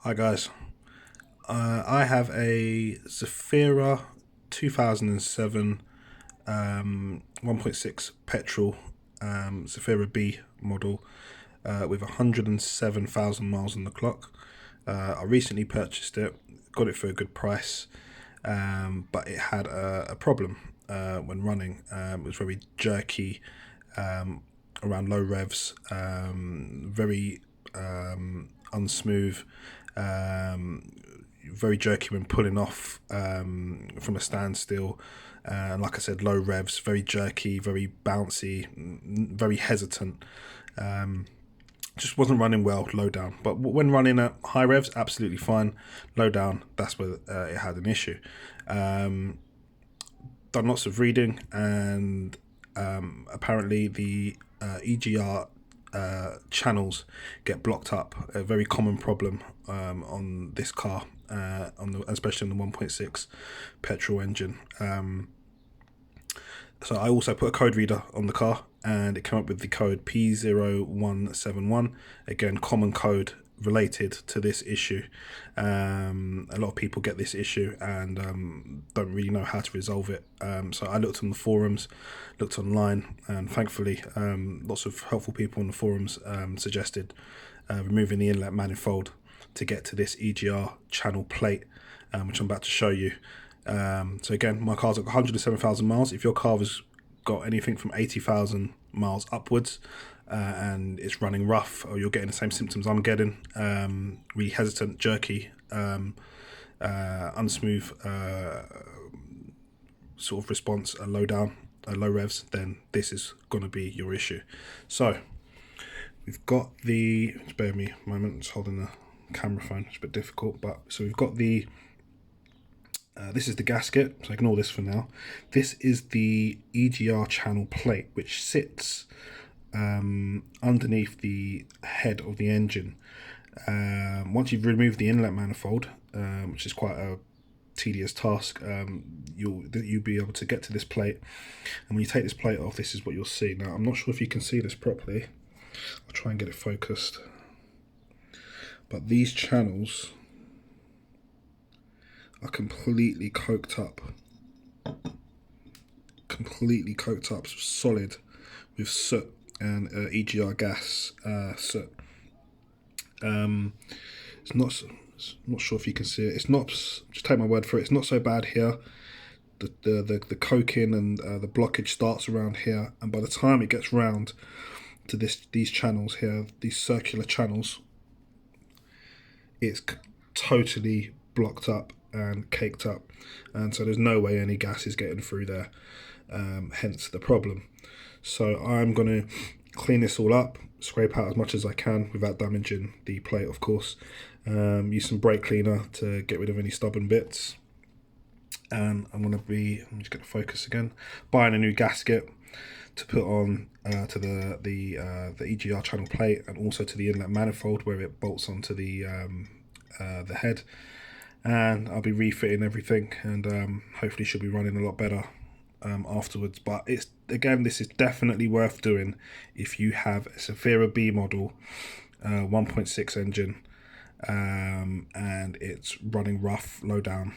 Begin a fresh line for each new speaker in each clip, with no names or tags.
Hi guys, I have a Zafira 2007 1.6 petrol Zafira B model with 107,000 miles on the clock. I recently purchased it, got it for a good price, but it had a problem when running. It was very jerky around low revs, very unsmooth, very jerky when pulling off from a standstill. Like I said, low revs, very jerky, very bouncy, very hesitant. Just wasn't running well low down. But when running at high revs, absolutely fine. Low down, that's where it had an issue. Done lots of reading, and apparently the EGR channels get blocked up. A very common problem on this car, especially on the 1.6 petrol engine. So I also put a code reader on the car, and it came up with the code P0171. Again, common code related to this issue. A lot of people get this issue and don't really know how to resolve it. So I looked on the forums, looked online, and thankfully lots of helpful people on the forums suggested removing the inlet manifold to get to this EGR channel plate, which I'm about to show you. So again, my car's got 107,000 miles. If your car has got anything from 80,000 miles upwards and it's running rough, or you're getting the same symptoms I'm getting, really hesitant, jerky, unsmooth sort of response, low down, low revs, then this is going to be your issue. So we've got the, just bear with me a moment, just holding the camera phone, it's a bit difficult, but so we've got the this is the gasket, so ignore this for now. This is the EGR channel plate, which sits underneath the head of the engine. Once you've removed the inlet manifold, which is quite a tedious task, you'll be able to get to this plate, and when you take this plate off, this is what you'll see. Now, I'm not sure if you can see this properly. I'll try and get it focused, but these channels are completely coked up, solid with soot and EGR gas soot. It's not sure if you can see it. It's not, just take my word for it, it's not so bad here. The coking and the blockage starts around here, and by the time it gets round to these channels here, these circular channels, it's totally blocked up and caked up, and so there's no way any gas is getting through there, hence the problem. So I'm going to clean this all up, scrape out as much as I can without damaging the plate, of course. Use some brake cleaner to get rid of any stubborn bits, and I'm just going to focus again, buying a new gasket to put on to the EGR channel plate, and also to the inlet manifold where it bolts onto the head. And I'll be refitting everything, and hopefully she'll be running a lot better afterwards. But this is definitely worth doing if you have a Zafira B model 1.6 engine, and it's running rough, low down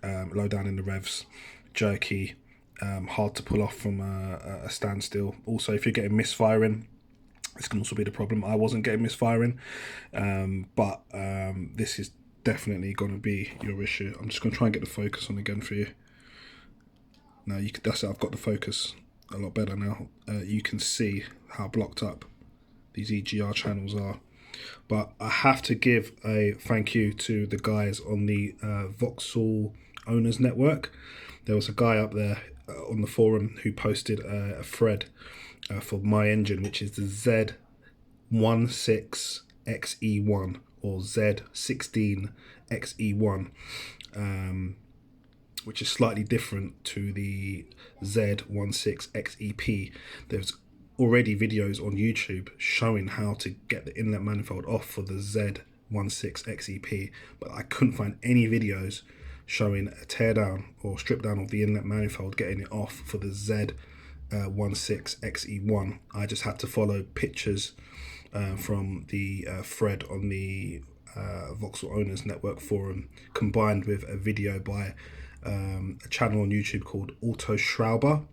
in the revs, jerky, hard to pull off from a standstill. Also, if you're getting misfiring, this can also be the problem. I wasn't getting misfiring, but this is definitely going to be your issue. I'm just going to try and get the focus on again for you. Now that's it, I've got the focus a lot better now. You can see how blocked up these EGR channels are. But I have to give a thank you to the guys on the Vauxhall Owners Network. There was a guy up there on the forum who posted a thread for my engine, which is the Z16XE1 or Z16XE1, which is slightly different to the Z16XEP. There's already videos on YouTube showing how to get the inlet manifold off for the Z16XEP, but I couldn't find any videos showing a teardown or strip down of the inlet manifold, getting it off for the Z16XE1. I just had to follow pictures from the thread on the Vauxhall Owners Network forum, combined with a video by a channel on YouTube called Auto Schrauber,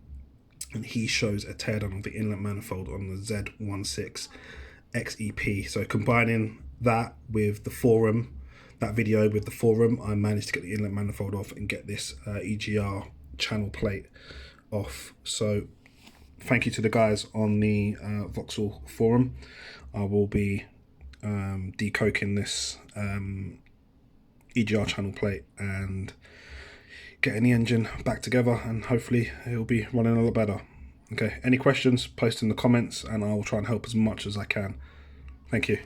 and he shows a teardown of the inlet manifold on the Z16XE1. So combining that with the forum, that video with the forum, I managed to get the inlet manifold off and get this EGR channel plate off. So thank you to the guys on the Vauxhall forum. I will be decoking this EGR channel plate and getting the engine back together, and hopefully it'll be running a lot better. Okay, any questions, post in the comments and I will try and help as much as I can. Thank you.